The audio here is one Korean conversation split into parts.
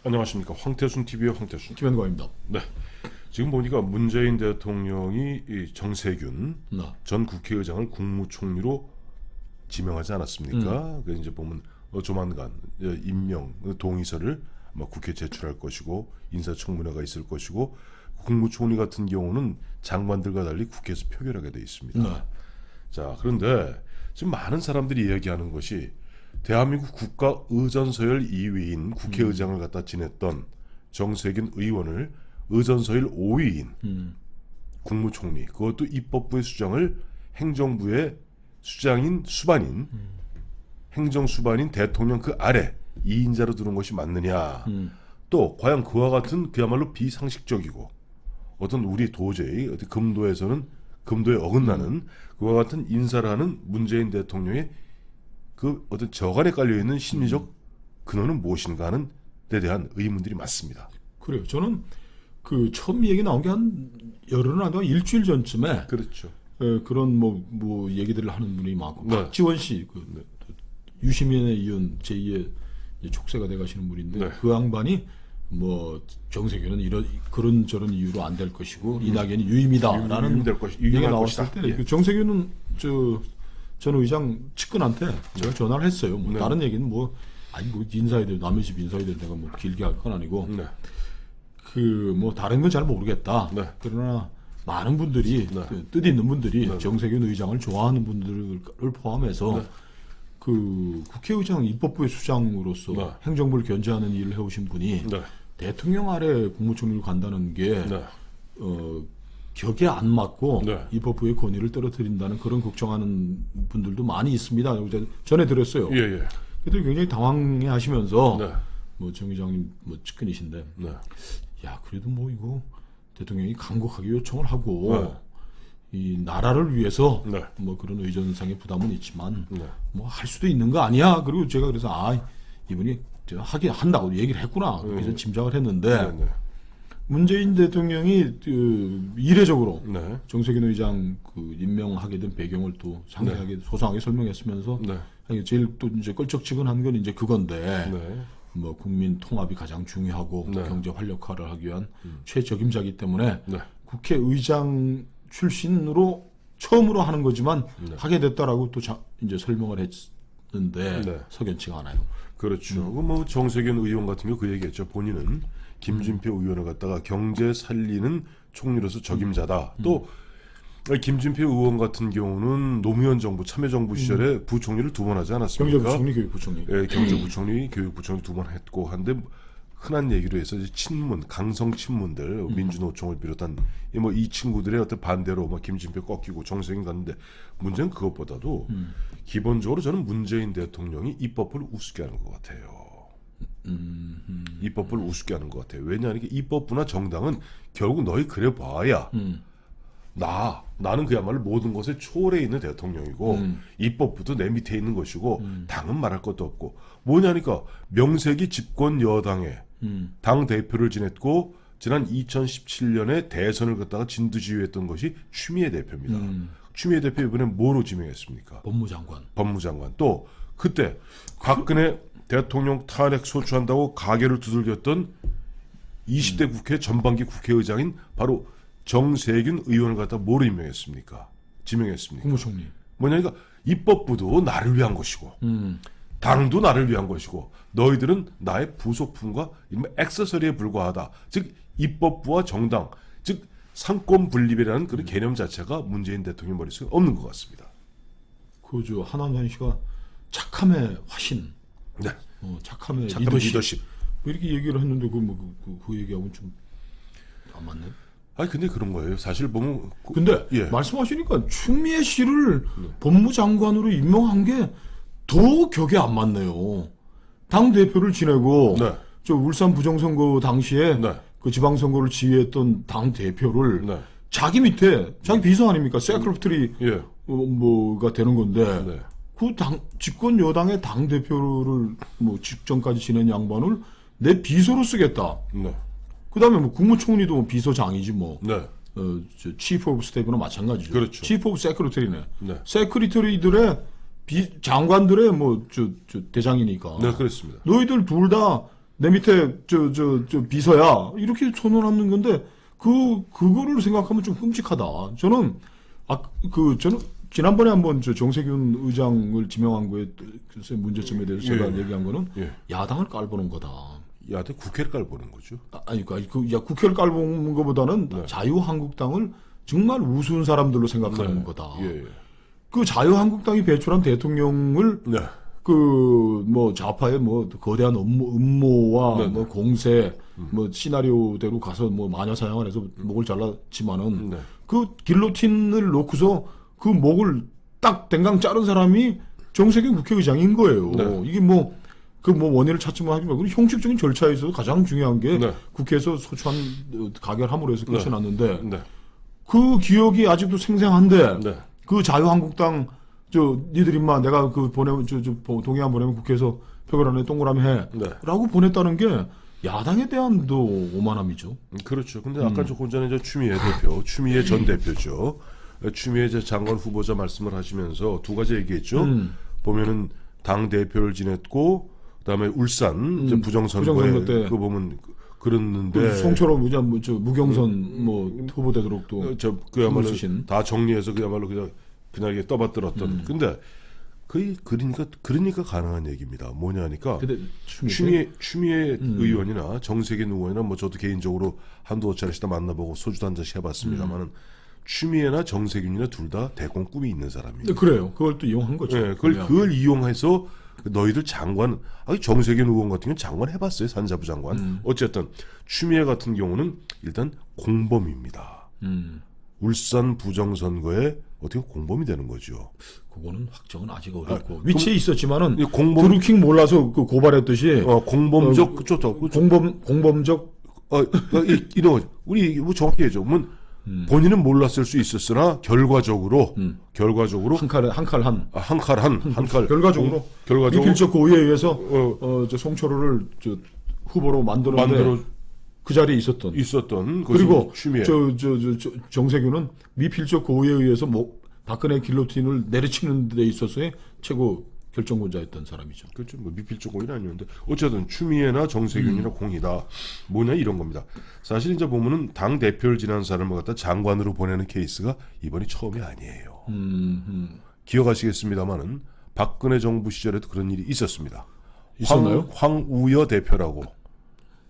안녕하십니까. 황태순 TV의 황태순. 김현광입니다. 네. 지금 보니까 문재인 대통령이 이 정세균 전 국회의장을 국무총리로 지명하지 않았습니까? 그 이제 보면 조만간 임명 동의서를 아마 국회에 제출할 것이고 인사청문회가 있을 것이고 국무총리 같은 경우는 장관들과 달리 국회에서 표결하게 돼 있습니다. 자, 그런데 지금 많은 사람들이 이야기하는 것이 대한민국 국가의전서열 2위인 국회의장을 갖다 지냈던 정세균 의원을 의전서열 5위인 국무총리, 그것도 입법부의 수장을 행정부의 수장인 수반인 행정수반인 대통령 그 아래 2인자로 두는 것이 맞느냐. 또 과연 그와 같은 그야말로 비상식적이고 어떤 우리 도저히 어떤 금도에 어긋나는 그와 같은 인사를 하는 문재인 대통령의 그 어떤 저간에 깔려있는 심리적 근원은 무엇인가 하는 데 대한 의문들이 많습니다. 그래요. 저는 그 처음 얘기 나온 게 한 열흘은 안 되고 일주일 전쯤에 그렇죠. 그런 뭐 얘기들을 하는 분이 많고 박지원 씨, 그 유시민의 이은 제2의 촉새가 돼가시는 분인데 그 양반이 뭐 정세균은 그런 저런 이유로 안 될 것이고 이낙연이 유임이다라는 얘기가 나왔을 때 정세균은 전 의장 측근한테 제가 전화를 했어요. 뭐 다른 얘기는 뭐 인사이들 남의 집 인사이들 내가 뭐 길게 할 건 아니고 그 뭐 다른 건 잘 모르겠다. 그러나 많은 분들이 뜻 있는 분들이 정세균 의장을 좋아하는 분들을 포함해서 그 국회의장 입법부의 수장으로서 행정부를 견제하는 일을 해오신 분이 대통령 아래 국무총리로 간다는 게 격에 안 맞고 입법부의 권위를 떨어뜨린다는 그런 걱정하는 분들도 많이 있습니다. 전해 드렸어요. 그래도 굉장히 당황해하시면서 뭐 정 의장님 뭐 측근이신데 야 그래도 뭐 이거 대통령이 간곡하게 요청을 하고 이 나라를 위해서 뭐 그런 의전상의 부담은 있지만 뭐 할 수도 있는 거 아니야. 그리고 제가 그래서 이분이 하긴 한다고 얘기를 했구나. 그래서 짐작을 했는데 문재인 대통령이 이례적으로 정세균 의장 그 임명하게 된 배경을 또 상세하게 소상하게 설명했으면서 제일 또 이제 끌적지근한 건 이제 그건데 뭐 국민 통합이 가장 중요하고 경제 활력화를 하기 위한 최적임자이기 때문에 국회의장 출신으로 처음으로 하는 거지만 하게 됐다라고 또 이제 설명을 했는데 석연치가 않아요. 그렇죠. 뭐 정세균 의원 같은 경우 그 얘기했죠. 본인은 김진표 의원을 갖다가 경제 살리는 총리로서 적임자다. 또 김진표 의원 같은 경우는 노무현 정부 참여정부 시절에 부총리를 2번 하지 않았습니까? 경제부총리, 교육부총리. 경제부총리, 교육부총리 2번 했고 한데 흔한 얘기로 해서 이제 친문, 강성 친문들, 민주노총을 비롯한 이 친구들의 어떤 반대로 김진표 꺾이고 정세균 갔는데 문제는 그것보다도 기본적으로 저는 문재인 대통령이 입법부를 우습게 하는 것 같아요. 입법부를 우습게 하는 것 같아요. 왜냐하면 입법부나 정당은 결국 너희 그래 봐야 나는 그야말로 모든 것에 초월해 있는 대통령이고 입법부도 내 밑에 있는 것이고 당은 말할 것도 없고 뭐냐니까 명색이 집권 여당의 당 대표를 지냈고 지난 2017년에 대선을 갖다가 진두지휘했던 것이 추미애 대표입니다. 추미애 대표 이번에 뭐로 지명했습니까? 법무장관. 또 그때 박근혜 대통령 탄핵 소추한다고 가게를 두들겼던 20대 국회 전반기 국회의장인 바로 정세균 의원을 갖다 뭐로 지명했습니까? 국무총리. 뭐냐니까 입법부도 나를 위한 것이고 당도 나를 위한 것이고 너희들은 나의 부속품과 액세서리에 불과하다. 즉 입법부와 정당, 즉 상권 분립이라는 그런 개념 자체가 문재인 대통령 머릿속에 없는 것 같습니다. 그죠. 한한선 씨가 착함의 화신, 착함의 리더십. 이렇게 얘기를 했는데 그 얘기하고는 좀 안 맞네. 근데 그런 거예요. 사실 보면. 근데 말씀하시니까 추미애 씨를 법무장관으로 임명한 게 더 격에 안 맞네요. 당 대표를 지내고 저 울산 부정선거 당시에 그 지방선거를 지휘했던 당 대표를 자기 밑에 자기 비서 아닙니까? 세크레터리 뭐가 되는 건데 그 집권 여당의 당 대표를 뭐 직전까지 지낸 양반을 내 비서로 쓰겠다. 그다음에 뭐 국무총리도 비서장이지 뭐. 치프 오브 스태프나 마찬가지죠. 그렇죠. 치프 오브 세크레터리네. 세크레터리들의 장관들의 뭐 대장이니까. 그렇습니다. 너희들 둘 다 내 밑에 저 비서야 이렇게 선언하는 건데 그거를 생각하면 좀 끔찍하다. 저는 지난번에 한번 정세균 의장을 지명한 거에 문제점에 대해서 제가 얘기한 거는 야당을 깔보는 거다. 야당 국회를 깔보는 거죠. 국회를 깔보는 것보다는 자유한국당을 정말 우스운 사람들로 생각하는 거다. 그 자유한국당이 배출한 대통령을 좌파의 거대한 음모와 공세, 시나리오대로 가서 마녀 사냥을 해서 목을 잘랐지만은 그 길로틴을 놓고서 그 목을 딱 댕강 자른 사람이 정세균 국회의장인 거예요. 이게 원인을 찾지만 하지만 형식적인 절차에 있어서 가장 중요한 게 국회에서 소추안 가결함으로 해서 끝이 났는데 그 기억이 아직도 생생한데 그 자유한국당 니들 임마 내가 보내면 동의안 보내면 국회에서 표결 안에 동그라미 해라고 보냈다는 게 야당에 대한도 오만함이죠. 그렇죠. 근데 아까 조금 전에 추미애 전 대표죠. 추미애 장관 후보자 말씀을 하시면서 두 가지 얘기했죠. 보면은 당 대표를 지냈고 그다음에 울산 부정선거 때 그거 보면 그랬는데 송철호 무경선 후보되도록 또 그야말로 다 정리해서 그야말로 그냥 이게 떠받들었던. 근데 그러니까 가능한 얘기입니다. 뭐냐니까 추미애 의원이나 정세균 의원이나 저도 개인적으로 한두 차례씩 만나보고 소주도 한 잔씩 해봤습니다만은 추미애나 정세균이나 둘 다 대권 꿈이 있는 사람이에요. 그래요. 그걸 또 이용한 거죠. 그걸 이용해서 너희들 장관, 정세균 의원 같은 경우는 장관 해봤어요. 산자부 장관. 어쨌든 추미애 같은 경우는 일단 공범입니다. 울산 부정선거에 어떻게 공범이 되는 거죠. 그거는 확정은 아직 어렵고 위치에 있었지만은 드루킹 몰라서 고발했듯이 공범적 공범적 이런 거죠. 우리 정확히 얘기하면 본인은 몰랐을 수 있었으나 결과적으로 한 칼 결과적으로 미필적 고의에 의해서 송철호를 후보로 만들었는데 그 자리에 있었던 그리고 정세균은 미필적 고의에 의해서 박근혜 길로틴을 내리치는 데 있어서의 최고 결정권자였던 사람이죠. 그렇죠. 미필적 고의는 아니었는데 어쨌든 추미애나 정세균이나 공이다. 뭐냐 이런 겁니다. 사실 이제 보면은 당 대표를 지난 사람을 갖다 장관으로 보내는 케이스가 이번이 처음이 아니에요. 기억하시겠습니다만은 박근혜 정부 시절에도 그런 일이 있었습니다. 있었나요? 황우여 대표라고.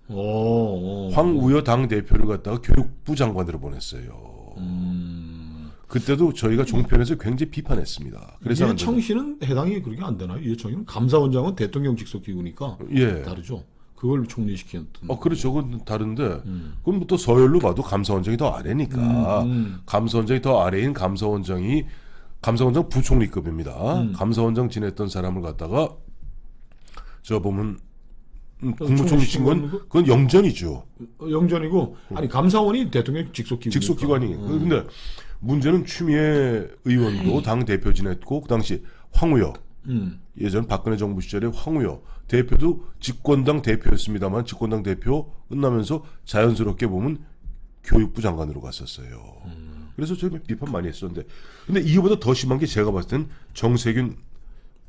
황우여 당 대표를 갖다가 교육부 장관으로 보냈어요. 그때도 저희가 종편에서 굉장히 비판했습니다. 그래서 이해청 씨는 해당이 그렇게 안 되나요? 이해청 씨는 감사원장은 대통령 직속 기구니까 다르죠. 그걸 총리시켰던. 그렇죠. 그건 다른데 그럼 또 서열로 봐도 감사원장이 더 아래니까 감사원장이 더 아래인 감사원장 부총리급입니다. 감사원장 지냈던 사람을 갖다가 보면 국무총리 친구는 그건 영전이죠. 영전이고 감사원이 대통령 직속 기관이. 근데 문제는 추미애 의원도 당 대표 지냈고 그 당시 황우여 예전 박근혜 정부 시절에 황우여 대표도 집권당 대표였습니다만 집권당 대표 끝나면서 자연스럽게 보면 교육부 장관으로 갔었어요. 그래서 저희 비판 많이 했었는데 근데 이거보다 더 심한 게 제가 봤을 땐 정세균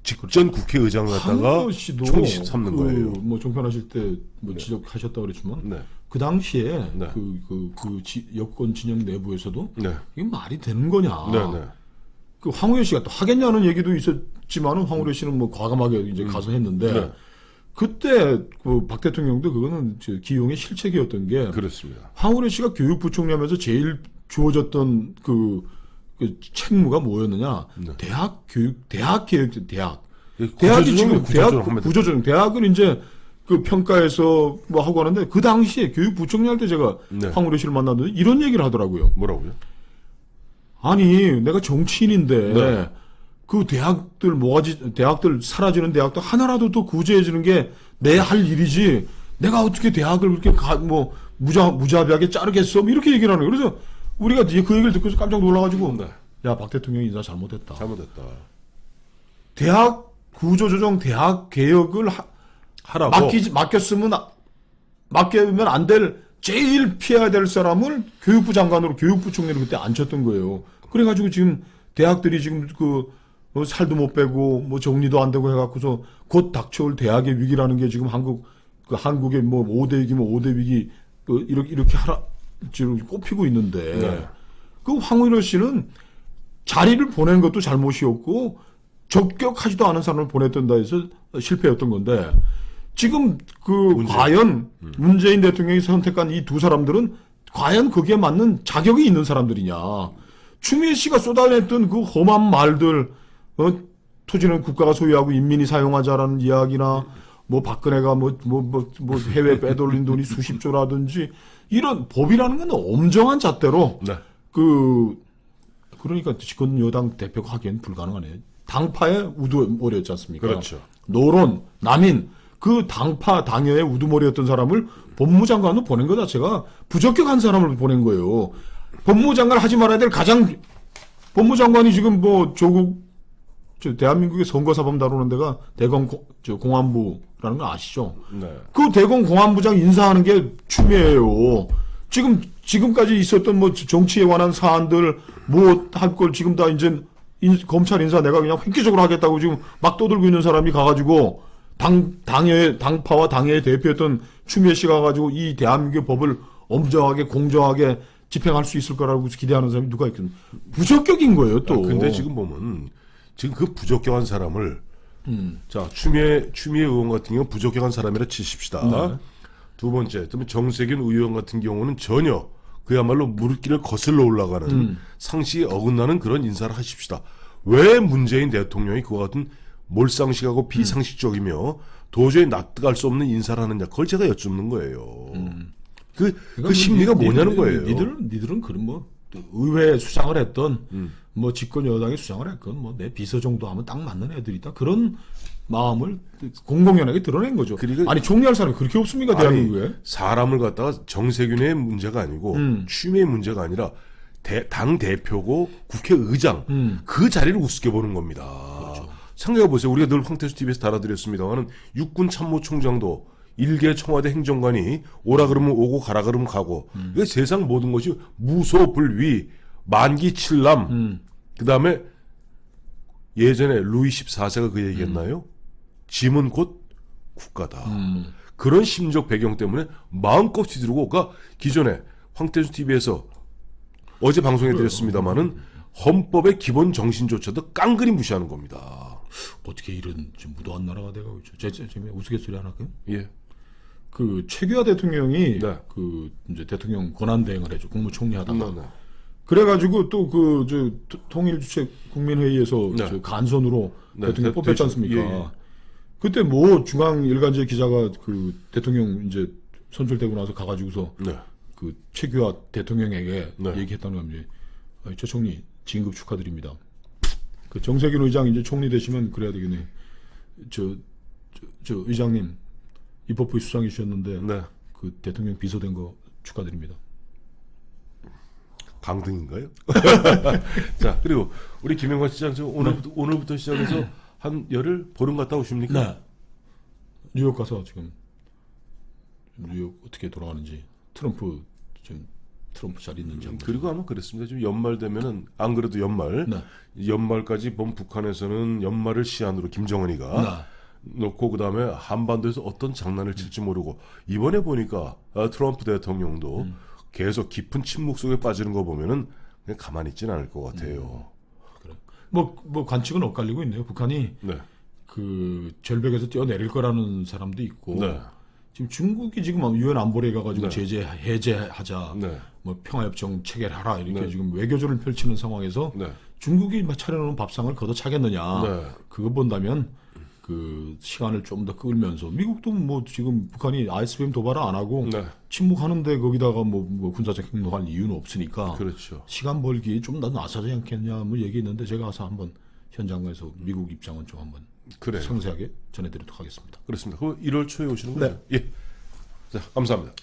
직전 국회의장을 갖다가 총리 삼는 거예요. 종편하실 때 지적하셨다 그랬지만 그 당시에 여권 진영 내부에서도 이게 말이 되는 거냐. 그 황우여 씨가 또 하겠냐는 얘기도 있었지만은 황우여 씨는 과감하게 이제 가서 했는데 그때 박 대통령도 그거는 기용의 실책이었던 게 그렇습니다. 황우여 씨가 교육부총리하면서 제일 주어졌던 그 책무가 뭐였느냐? 대학 교육은 지금 대학은 이제 그 평가에서 하고 하는데 그 당시에 교육부총리 할 때 제가 황우여 씨를 만났는데 이런 얘기를 하더라고요. 뭐라고요? 아니 내가 정치인인데 그 대학들 사라지는 대학도 하나라도 또 구제해 주는 게 내 할 일이지. 내가 어떻게 대학을 그렇게 무자비하게 자르겠어? 이렇게 얘기를 하는 거예요. 그래서 우리가 그 얘기를 듣고서 깜짝 놀라가지고 야 박 대통령이 인사 잘못했다. 대학 구조조정, 대학 개혁을 하라고 맡기면 안 될 제일 피해야 될 사람을 교육부 장관으로 교육부 총리로 그때 앉혔던 거예요. 그래가지고 지금 대학들이 지금 살도 못 빼고 정리도 안 되고 해갖고서 곧 닥쳐올 대학의 위기라는 게 지금 한국 그 한국의 뭐 5대 위기면 5대 위기 그 이렇게 하라 지금 꼽히고 있는데 네. 그 황의로 씨는 자리를 보낸 것도 잘못이었고 적격하지도 않은 사람을 보냈던다 해서 실패였던 건데 지금 과연 문재인 대통령이 선택한 이 두 사람들은 과연 거기에 맞는 자격이 있는 사람들이냐. 추미애 씨가 쏟아냈던 그 험한 말들, 토지는 국가가 소유하고 인민이 사용하자라는 이야기나, 뭐 박근혜가 뭐 해외 빼돌린 돈이 수십조라든지, 이런 법이라는 건 엄정한 잣대로, 네. 그러니까 집권 여당 대표가 하기엔 불가능하네요. 당파의 우두머리였지 않습니까? 그렇죠. 노론, 남인, 그 당파, 당여의 우두머리였던 사람을 법무장관으로 보낸 것 자체가 부적격한 사람을 보낸 거예요. 법무장관 하지 말아야 될 법무장관이 지금 뭐 대한민국의 선거사범 다루는 데가 대검 공안부라는 거 아시죠? 네. 그 대검 공안부장 인사하는 게 추미애예요. 지금까지 있었던 뭐 정치에 관한 사안들 뭐 할 걸 지금 다 이제 검찰 인사 내가 그냥 획기적으로 하겠다고 지금 막 떠들고 있는 사람이 가가지고 당파와 당의 대표였던 추미애 씨가 가지고 이 대한민국의 법을 엄정하게 공정하게 집행할 수 있을 거라고 기대하는 사람이 누가 있겠냐. 부적격인 거예요, 또. 근데 지금 보면 지금 그 부적격한 사람을 자, 추미애 의원 같은 경우는 부적격한 사람이라 치십시다. 네. 두 번째, 그다음에 정세균 의원 같은 경우는 전혀 그야말로 무릎길을 거슬러 올라가는 상식에 어긋나는 그런 인사를 하십시다. 왜 문재인 대통령이 그와 같은 몰상식하고 비상식적이며 도저히 납득할 수 없는 인사를 하느냐, 그걸 제가 여쭙는 거예요. 그 심리가 뭐냐는 거예요. 니들은 그런 뭐 의회 수장을 했던 뭐 집권 여당의 수장을 했건 뭐 내 비서 정도 하면 딱 맞는 애들이다. 그런 마음을 공공연하게 드러낸 거죠. 그러니까 아니 종리할 사람이 그렇게 없습니까 대한민국에? 사람을 갖다가 정세균의 문제가 아니고 취미의 문제가 아니라 당 대표고 국회의장 그 자리를 우습게 보는 겁니다. 그렇죠. 생각해 보세요. 우리가 늘 황태수 TV에서 달아드렸습니다만은 육군 참모총장도 일개 청와대 행정관이 오라 그러면 오고 가라 그러면 가고 이게 세상 모든 것이 무소불위 만기 칠남 그다음에 예전에 루이 14세가 그 얘기했나요? 짐은 곧 국가다. 그런 심적 배경 때문에 마음껏 휘두르고 그러니까 기존에 황태수 TV에서 어제 방송해드렸습니다마는 헌법의 기본 정신조차도 깡그리 무시하는 겁니다. 어떻게 이런 좀 무도한 나라가 돼가고 있죠. 제가 우스갯소리 하나 할까요? 예. 그 최규하 대통령이 네. 그 이제 대통령 권한대행을 해줘 국무총리하다가 네. 그래가지고 또 그 통일주체 국민회의에서 네. 저 간선으로 네. 대통령 뽑혔지 않습니까? 예. 그때 뭐 중앙일간지 기자가 그 대통령 이제 선출되고 나서 가가지고서 네. 그 최규하 대통령에게 네. 얘기했다는 겁니다. 최 총리 진급 축하드립니다. 그 정세균 의장 이제 총리 되시면 그래야 되겠네. 저 의장님 입법부의 수상이 주셨는데 네. 그 대통령 비서된 거 축하드립니다. 강등인가요? 자, 그리고 우리 김영관 시장 오늘부터 시작해서 한 열흘 보름 갔다 오십니까? 네. 뉴욕 가서 지금 뉴욕 어떻게 돌아가는지 트럼프 잘 있는지 한번. 그리고 아마 그랬습니다. 지금 연말 되면은 안 그래도 연말까지 본 북한에서는 연말을 시한으로 김정은이가 놓고 그다음에 한반도에서 어떤 장난을 칠지 모르고 이번에 보니까 트럼프 대통령도 계속 깊은 침묵 속에 빠지는 거 보면은 그냥 가만히 있지는 않을 것 같아요. 그래. 뭐 관측은 엇갈리고 있네요. 북한이 그 절벽에서 뛰어내릴 거라는 사람도 있고 지금 중국이 지금 유엔 안보리에 가가지고 제재 해제하자, 뭐 평화협정 체결하라 이렇게 지금 외교전을 펼치는 상황에서 중국이 차려놓은 밥상을 걷어차겠느냐 그거 본다면 그 시간을 좀 더 끌면서 미국도 뭐 지금 북한이 ICBM 도발을 안 하고 침묵하는데 거기다가 뭐 군사적 행동할 이유는 없으니까 그렇죠. 시간 벌기 좀 더 나서지 않겠냐 뭐 얘기했는데 제가 가서 한번 현장 가서 미국 입장은 좀 한번 상세하게 전해드리도록 하겠습니다. 그렇습니다. 그 1월 초에 오시는 거죠? 예. 자, 감사합니다.